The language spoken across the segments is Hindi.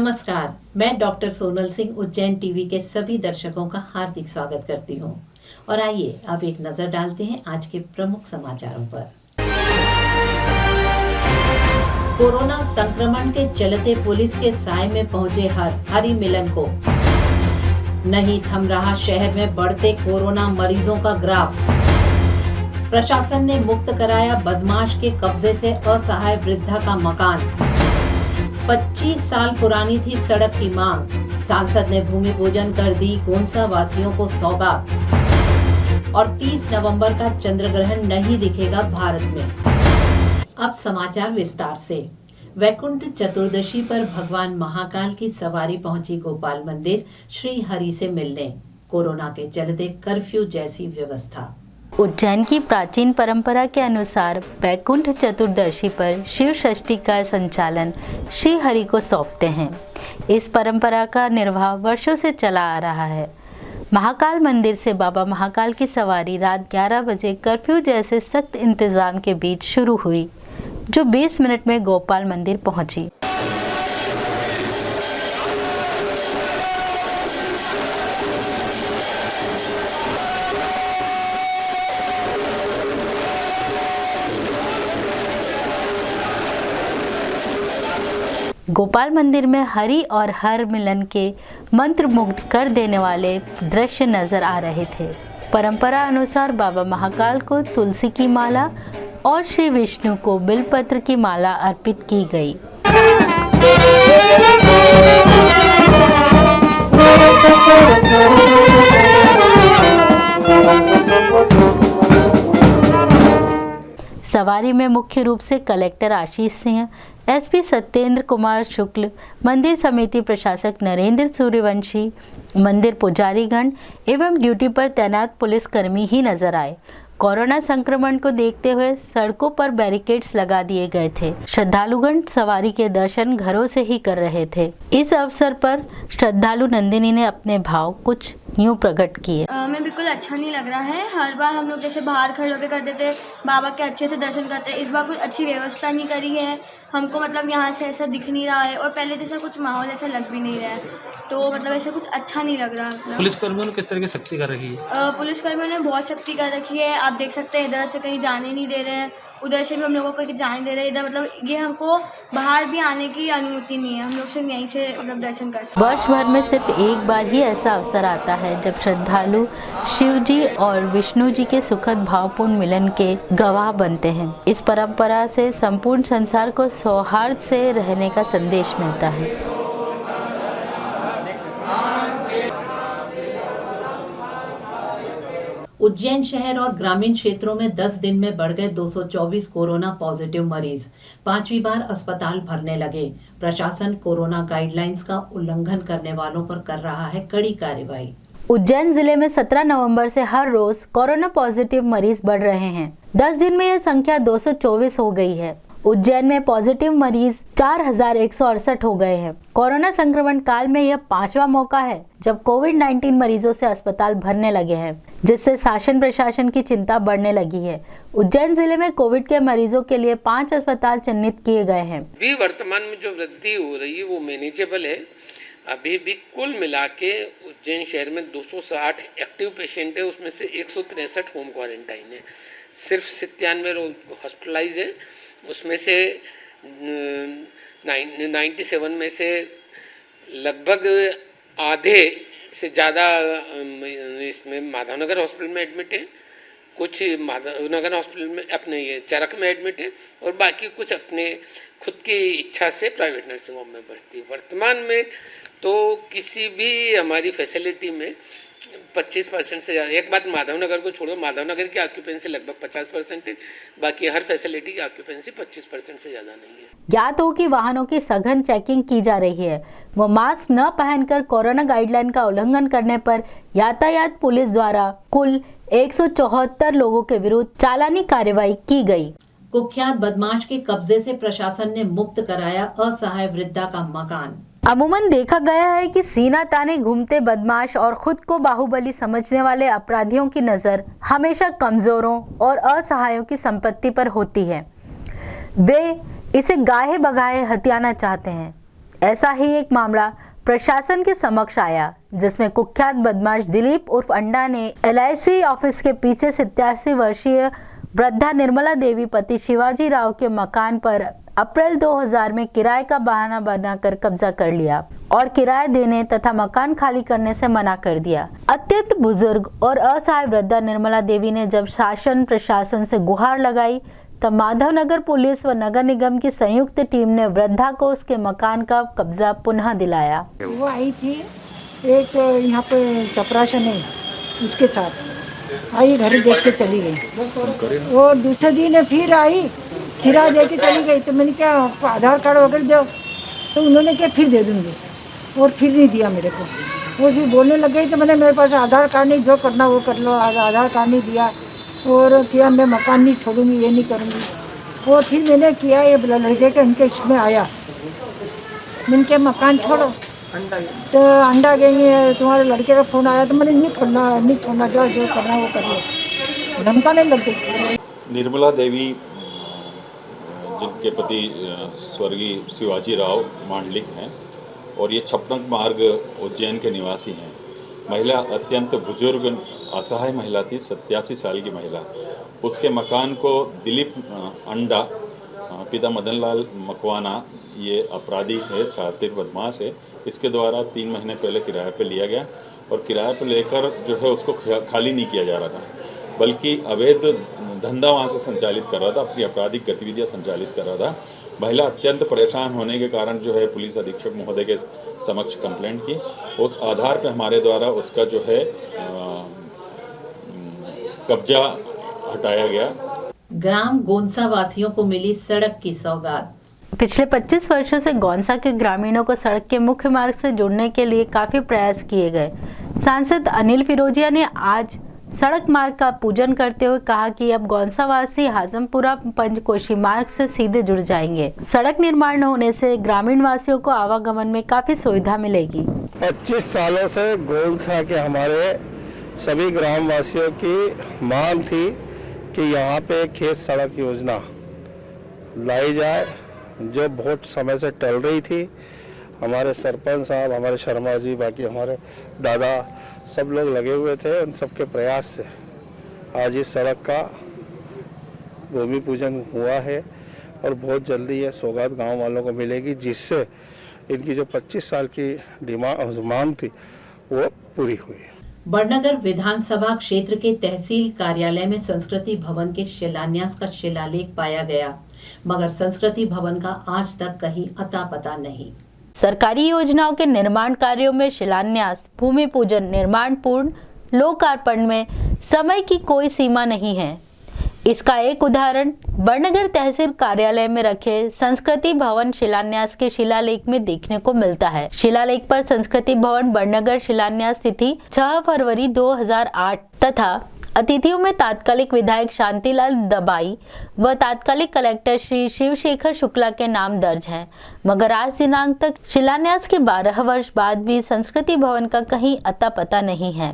नमस्कार, मैं डॉक्टर सोनल सिंह उज्जैन टीवी के सभी दर्शकों का हार्दिक स्वागत करती हूं। और आइए अब एक नजर डालते हैं आज के प्रमुख समाचारों पर। कोरोना संक्रमण के चलते पुलिस के साए में पहुंचे हरि मिलन को। नहीं थम रहा शहर में बढ़ते कोरोना मरीजों का ग्राफ। प्रशासन ने मुक्त कराया बदमाश के कब्जे से असहाय वृद्धा का मकान। 25 साल पुरानी थी सड़क की मांग, सांसद ने भूमि पूजन कर दी गोंसा वासियों को सौगात। और 30 नवंबर का चंद्र ग्रहण नहीं दिखेगा भारत में। अब समाचार विस्तार से। वैकुंठ चतुर्दशी पर भगवान महाकाल की सवारी पहुंची गोपाल मंदिर श्री हरि से मिलने। कोरोना के चलते कर्फ्यू जैसी व्यवस्था। उज्जैन की प्राचीन परंपरा के अनुसार वैकुंठ चतुर्दशी पर शिव षष्ठी का संचालन श्री हरि को सौंपते हैं। इस परंपरा का निर्वाह वर्षों से चला आ रहा है। महाकाल मंदिर से बाबा महाकाल की सवारी रात 11 बजे कर्फ्यू जैसे सख्त इंतजाम के बीच शुरू हुई, जो 20 मिनट में गोपाल मंदिर पहुंची। गोपाल मंदिर में हरि और हर मिलन के मंत्र मुग्ध कर देने वाले दृश्य नजर आ रहे थे। परंपरा अनुसार बाबा महाकाल को तुलसी की माला और श्री विष्णु को बिलपत्र की माला अर्पित की गई। सवारी में मुख्य रूप से कलेक्टर आशीष सिंह, एसपी सत्येंद्र कुमार शुक्ल, मंदिर समिति प्रशासक नरेंद्र सूर्यवंशी, मंदिर पुजारीगण एवं ड्यूटी पर तैनात पुलिसकर्मी ही नजर आए। कोरोना संक्रमण को देखते हुए सड़कों पर बैरिकेड्स लगा दिए गए थे। श्रद्धालुगण सवारी के दर्शन घरों से ही कर रहे थे। इस अवसर पर श्रद्धालु नंदिनी ने अपने भाव कुछ यूं प्रकट किए। हमें बिल्कुल अच्छा नहीं लग रहा है। हर बार हम लोग जैसे बाहर खड़े होकर करते थे, बाबा के अच्छे से दर्शन करते, इस बार कुछ अच्छी व्यवस्था नहीं करी है। हमको मतलब यहाँ से ऐसा दिख नहीं रहा है और पहले जैसा कुछ माहौल ऐसा लग भी नहीं रहा है, तो मतलब ऐसा कुछ अच्छा नहीं लग रहा। पुलिसकर्मियों ने किस तरह की सख्ती कर रखी है? पुलिसकर्मियों ने बहुत सख्ती कर रखी है। आप देख सकते हैं इधर से कहीं जाने नहीं दे रहे हैं, उधर से भी हम लोगों को कहीं जाने दे रहे हैं। इधर मतलब ये हमको बाहर भी आने की अनुमति नहीं है। हम लोग सिर्फ यहीं से मतलब दर्शन कर सकते हैं। वर्ष भर में सिर्फ एक बार ही ऐसा अवसर आता है जब श्रद्धालु शिव जी और विष्णु जी के सुखद भावपूर्ण मिलन के गवाह बनते हैं। इस परंपरा से संपूर्ण संसार को सौहार्द से रहने का संदेश मिलता है। उज्जैन शहर और ग्रामीण क्षेत्रों में 10 दिन में बढ़ गए 224 कोरोना पॉजिटिव मरीज। 5वीं बार अस्पताल भरने लगे। प्रशासन कोरोना गाइडलाइंस का उल्लंघन करने वालों पर कर रहा है कड़ी कार्रवाई। उज्जैन जिले में 17 नवंबर से हर रोज कोरोना पॉजिटिव मरीज बढ़ रहे हैं। 10 दिन में यह संख्या 224 हो गई है। उज्जैन में पॉजिटिव मरीज 4168 हो गए हैं। कोरोना संक्रमण काल में यह 5वां मौका है जब कोविड-19 मरीजों से अस्पताल भरने लगे हैं, जिससे शासन प्रशासन की चिंता बढ़ने लगी है। उज्जैन जिले में कोविड के मरीजों के लिए 5 अस्पताल चिन्हित किए गए हैं। भी वर्तमान में जो वृद्धि हो रही है वो मैनेजेबल है। अभी भी कुल मिला के उज्जैन शहर में 260 एक्टिव पेशेंट है, उसमें से 163 होम क्वारंटाइन है। सिर्फ 97 हॉस्पिटलाइज है, उसमें से 97 में से लगभग आधे से ज़्यादा इसमें माधवनगर हॉस्पिटल में एडमिट है, कुछ माधवनगर हॉस्पिटल में अपने ये चरक में एडमिट है और बाकी कुछ अपने खुद की इच्छा से प्राइवेट नर्सिंग होम में भर्ती है। वर्तमान में तो किसी भी हमारी फैसिलिटी में 25% से ज़्यादा, एक बात माधवनगर को छोड़ो, माधवनगर की ऑक्यूपेंसी लगभग 50% है, बाकी हर फैसिलिटी की ऑक्यूपेंसी 25% से ज़्यादा नहीं है। ज्ञात हो कि वाहनों की सघन चेकिंग की जा रही है। वो मास्क न पहनकर कोरोना गाइडलाइन का उल्लंघन करने पर यातायात पुलिस द्वारा कुल 174 लोगों के विरुद्ध चालानी कार्रवाई की गई। कुख्यात बदमाश के कब्जे से प्रशासन ने मुक्त कराया असहाय वृद्धा का मकान। अमूमन देखा गया है कि सीना ताने घूमते बदमाश और खुद को बाहुबली समझने वाले अपराधियों की नजर हमेशा कमजोरों और असहायों की संपत्ति पर होती है। वे इसे गाहे बगाहे हथियाना चाहते हैं। ऐसा ही एक मामला प्रशासन के समक्ष आया, जिसमें कुख्यात बदमाश दिलीप उर्फ अंडा ने LIC ऑफिस के पीछे 87 वर्षीय वृद्धा निर्मला देवी पति शिवाजी राव के मकान पर अप्रैल 2000 में किराए का बहाना बनाकर कब्जा कर लिया और किराया देने तथा मकान खाली करने से मना कर दिया। अत्यंत बुजुर्ग और असहाय वृद्धा निर्मला देवी ने जब शासन प्रशासन से गुहार लगाई, तब माधवनगर पुलिस व नगर निगम की संयुक्त टीम ने वृद्धा को उसके मकान का कब्जा पुनः दिलाया। वो आई थी एक यहाँ पे चपराशन है, उसके साथ आई, घर देख के चली गई और दूसरे दिन फिर आई, किराया दे के चली गई। तो मैंने क्या आधार कार्ड वगैरह दो, तो उन्होंने क्या फिर दे दूँगी, और फिर नहीं दिया मेरे को। वो भी बोलने लग गई तो मैंने मेरे पास आधार कार्ड नहीं, जो करना वो कर लो, आधार कार्ड नहीं दिया और किया मैं मकान नहीं छोड़ूंगी, ये नहीं करूँगी। और फिर मैंने किया, ये लड़के के इनके इसमें आया, मैंने क्या मकान छोड़ो, तो अंडा गई तुम्हारे लड़के का फ़ोन आया, तो मैंने नहीं छोड़ना, जाओ जो करना वो कर लो, धमकाने लग गई। निर्मला देवी जिनके पति स्वर्गीय शिवाजी राव मांडलिक हैं और ये छपनक मार्ग उज्जैन के निवासी हैं। महिला अत्यंत बुजुर्ग असहाय महिला थी, 87 साल की महिला। उसके मकान को दिलीप अंडा पिता मदनलाल मकवाना, ये अपराधी है, शातिर बदमाश है, इसके द्वारा 3 महीने पहले किराए पे लिया गया और किराए पे लेकर जो है उसको खाली नहीं किया जा रहा था, बल्कि अवैध धंधा वहाँ से संचालित कर रहा था, अपनी आपराधिक गतिविधियाँ संचालित कर रहा था। महिला अत्यंत परेशान होने के कारण जो है पुलिस अधीक्षक महोदय के समक्ष कंप्लेंट की। उस आधार पर हमारे द्वारा उसका जो है कब्जा हटाया गया। ग्राम गोंसा वासियों को मिली सड़क की सौगात। पिछले 25 वर्षों से गोंसा के ग्रामीणों को सड़क के मुख्य मार्ग से जोड़ने के लिए काफी प्रयास किए गए। सांसद अनिल फिरोजिया ने आज सड़क मार्ग का पूजन करते हुए कहा कि अब गोंसावासी हाजमपुरा पंचकोशी मार्ग से सीधे जुड़ जाएंगे। सड़क निर्माण होने से ग्रामीण वासियों को आवागमन में काफी सुविधा मिलेगी। 25 सालों से गोंसा के हमारे सभी ग्राम वासियों की मांग थी कि यहाँ पे खेत सड़क योजना लाई जाए, जो बहुत समय से टल रही थी। हमारे सरपंच साहब, हमारे शर्मा जी, बाकी हमारे दादा, सब लोग लगे हुए थे। उन सबके प्रयास से आज इस सड़क का भूमि पूजन हुआ है और बहुत जल्दी ये सौगात गांव वालों को मिलेगी, जिससे इनकी जो 25 साल की मांग थी वो पूरी हुई। बड़नगर विधानसभा क्षेत्र के तहसील कार्यालय में संस्कृति भवन के शिलान्यास का शिलालेख पाया गया, मगर संस्कृति भवन का आज तक कहीं अता पता नहीं। सरकारी योजनाओं के निर्माण कार्यों में शिलान्यास, भूमि पूजन, निर्माण पूर्ण, लोकार्पण में समय की कोई सीमा नहीं है। इसका एक उदाहरण बड़नगर तहसील कार्यालय में रखे संस्कृति भवन शिलान्यास के शिलालेख में देखने को मिलता है। शिलालेख पर संस्कृति भवन बड़नगर शिलान्यास तिथि 6 फरवरी 2008 तथा अतिथियों में तात्कालिक विधायक शांतिलाल दबाई व तात्कालिक कलेक्टर श्री शिवशेखर शुक्ला के नाम दर्ज हैं, मगर आज दिनांक तक शिलान्यास के 12 वर्ष बाद भी संस्कृति भवन का कहीं अता पता नहीं है।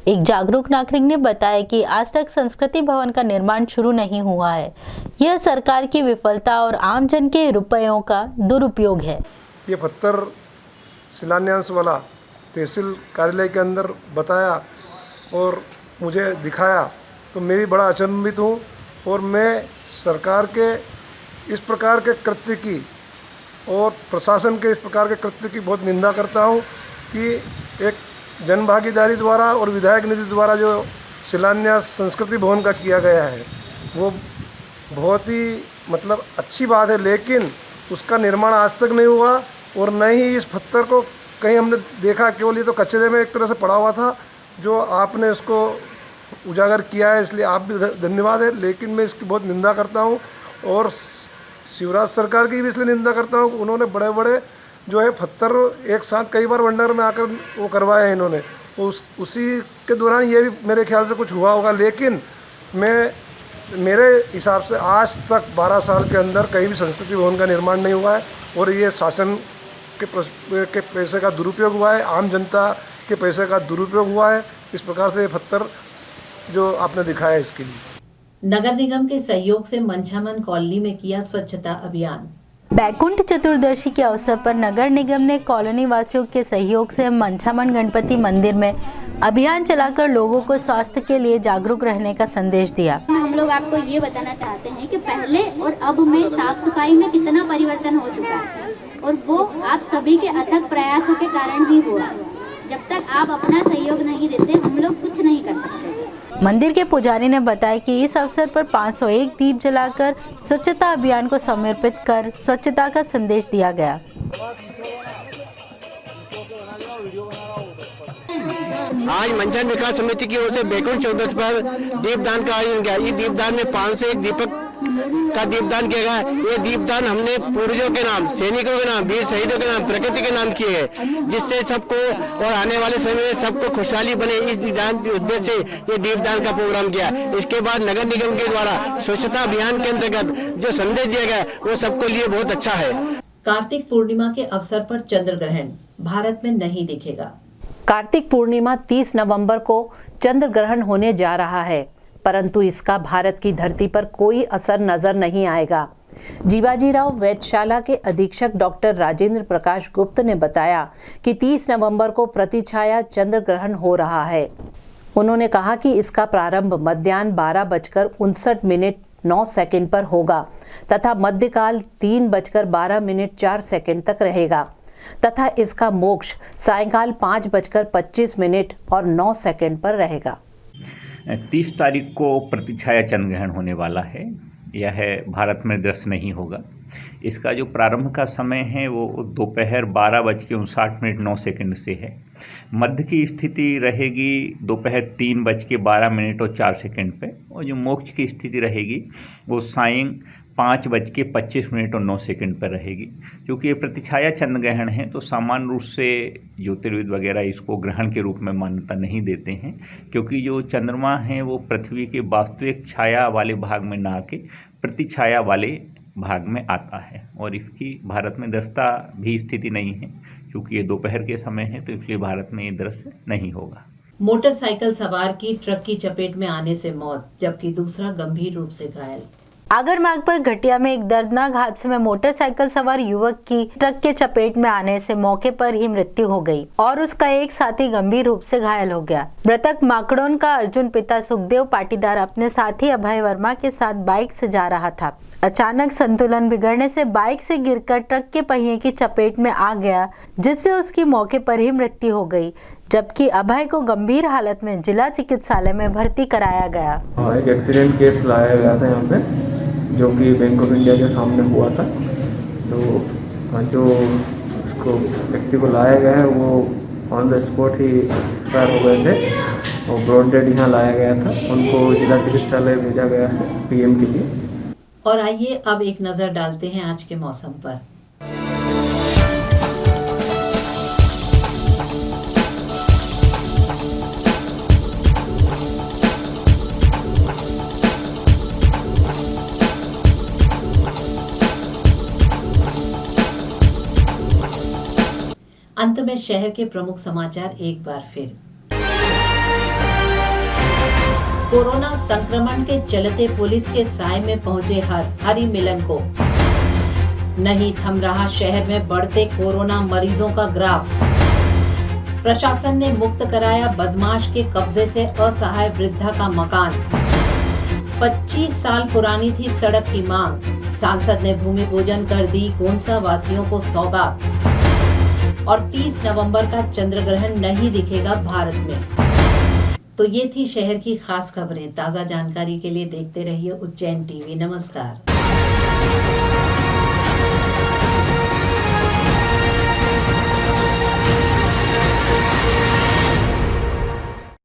एक जागरूक नागरिक ने बताया कि आज तक संस्कृति भवन का निर्माण शुरू नहीं हुआ है। यह सरकार की विफलता और आमजन के रुपयों का दुरुपयोग है। ये पत्थर शिलान्यास वाला तहसील कार्यालय के अंदर बताया और मुझे दिखाया तो मैं भी बड़ा अचंभित हूँ और मैं सरकार के इस प्रकार के कृत्य की और प्रशासन के इस प्रकार के कृत्य की बहुत निंदा करता हूँ कि एक जनभागीदारी द्वारा और विधायक निधि द्वारा जो शिलान्यास संस्कृति भवन का किया गया है वो बहुत ही मतलब अच्छी बात है, लेकिन उसका निर्माण आज तक नहीं हुआ और न ही इस पत्थर को कहीं हमने देखा। केवल ये तो कचरे में एक तरह से पड़ा हुआ था, जो आपने इसको उजागर किया है, इसलिए आप भी धन्यवाद है। लेकिन मैं इसकी बहुत निंदा करता हूँ और शिवराज सरकार की भी इसलिए निंदा करता हूँ कि उन्होंने बड़े बड़े जो है पत्थर एक साथ कई बार बंडर में आकर वो करवाए हैं इन्होंने, उसी के दौरान ये भी मेरे ख्याल से कुछ हुआ होगा। लेकिन मेरे हिसाब से आज तक 12 साल के अंदर कहीं भी संस्कृति भवन का निर्माण नहीं हुआ है और ये शासन के पैसे का दुरुपयोग हुआ है, आम जनता के पैसे का दुरुपयोग हुआ है। इस प्रकार से ये पत्थर जो आपने दिखाया इसके लिए। नगर निगम के सहयोग से मंझामन कॉलोनी में किया स्वच्छता अभियान। बैकुंठ चतुर्दशी के अवसर पर नगर निगम ने कॉलोनी वासियों के सहयोग से मंछामन गणपति मंदिर में अभियान चलाकर लोगों को स्वास्थ्य के लिए जागरूक रहने का संदेश दिया। हम लोग आपको ये बताना चाहते हैं कि पहले और अब में साफ सफाई में कितना परिवर्तन हो चुका है और वो आप सभी के अथक प्रयासों के कारण ही हुआ। जब तक आप अपना सहयोग नहीं देते हम लोग कुछ नहीं कर सकते। मंदिर के पुजारी ने बताया कि इस अवसर पर 501 दीप जलाकर स्वच्छता अभियान को समर्पित कर स्वच्छता का संदेश दिया गया। आज मंचन विकास समिति की ओर से बैकुंठ चतुर्दशी पर दीपदान का आयोजन किया। ये दीपदान में 501 दीपक का दीपदान किया गया। ये दीपदान हमने पूर्वजों के नाम, सैनिकों के नाम, वीर शहीदों के नाम, प्रकृति के नाम किए हैं, जिससे सबको और आने वाले समय में सबको खुशहाली बने। इस दीपदान के उद्देश्य से ये दीपदान का प्रोग्राम किया। इसके बाद नगर निगम के द्वारा स्वच्छता अभियान के अंतर्गत जो संदेश दिया गया वो सबको लिए बहुत अच्छा है। कार्तिक पूर्णिमा के अवसर पर चंद्र ग्रहण भारत में नहीं दिखेगा। कार्तिक पूर्णिमा 30 नवंबर को चंद्र ग्रहण होने जा रहा है, परंतु इसका भारत की धरती पर कोई असर नजर नहीं आएगा। जीवाजीराव वैद्यशाला के अधीक्षक डॉक्टर राजेंद्र प्रकाश गुप्त ने बताया कि 30 नवंबर को प्रतिछाया चंद्र ग्रहण हो रहा है। उन्होंने कहा कि इसका प्रारंभ मध्याह्न 12:59 पर होगा तथा मध्यकाल 3:12 तक रहेगा तथा इसका मोक्ष सायंकाल 5:25 पर रहेगा। 30 तारीख को प्रतिछाया चंद्र ग्रहण होने वाला है। यह भारत में दृश्य नहीं होगा। इसका जो प्रारंभ का समय है वो दोपहर 12:59 से है। मध्य की स्थिति रहेगी दोपहर 3:12 पे और जो मोक्ष की स्थिति रहेगी वो सायं 5:25 पर रहेगी। क्योंकि ये प्रतिछाया चंद्र ग्रहण है तो सामान्य रूप से ज्योतिर्विद वगैरह इसको ग्रहण के रूप में मान्यता नहीं देते हैं, क्योंकि जो चंद्रमा है वो पृथ्वी के वास्तविक छाया वाले भाग में ना आके प्रतिछाया वाले भाग में आता है और इसकी भारत में दृश्यता भी स्थिति नहीं है। क्योंकि ये दोपहर के समय है तो इसलिए भारत में ये दृश्य नहीं होगा। मोटरसाइकिल सवार की ट्रक की चपेट में आने से मौत, जबकि दूसरा गंभीर रूप से घायल। आगरमार्ग पर घटिया में एक दर्दनाक हादसे में मोटरसाइकिल सवार युवक की ट्रक के चपेट में आने से मौके पर ही मृत्यु हो गई और उसका एक साथी गंभीर रूप से घायल हो गया। मृतक माकड़ोन का अर्जुन पिता सुखदेव पाटीदार अपने साथी अभय वर्मा के साथ बाइक से जा रहा था। अचानक संतुलन बिगड़ने से बाइक से गिरकर ट्रक के पहिए की चपेट में आ गया, जिससे उसकी मौके पर ही मृत्यु हो गई, जबकि अभय को गंभीर हालत में जिला चिकित्सालय में भर्ती कराया गया। एक एक्सीडेंट केस लाया गया था यहाँ पे, जो कि बैंक ऑफ इंडिया के सामने हुआ था। तो जो उसको व्यक्ति को लाया गया है वो on the spot he expire हो गए थे और ब्रॉड डेड यहाँ लाया गया था। उनको जिला चिकित्सालय भेजा गया है पीएम के लिए। और आइए अब एक नजर डालते हैं आज के मौसम पर। अंत में शहर के प्रमुख समाचार एक बार फिर। कोरोना संक्रमण के चलते पुलिस के साय में पहुंचे हरि मिलन को। नहीं थम रहा शहर में बढ़ते कोरोना मरीजों का ग्राफ। प्रशासन ने मुक्त कराया बदमाश के कब्जे से असहाय वृद्धा का मकान। 25 साल पुरानी थी सड़क की मांग, सांसद ने भूमि पूजन कर दी गोंसा वासियों को सौगात। और 30 नवंबर का चंद्र ग्रहण नहीं दिखेगा भारत में। तो ये थी शहर की खास खबरें। ताज़ा जानकारी के लिए देखते रहिए उज्जैन टीवी। नमस्कार।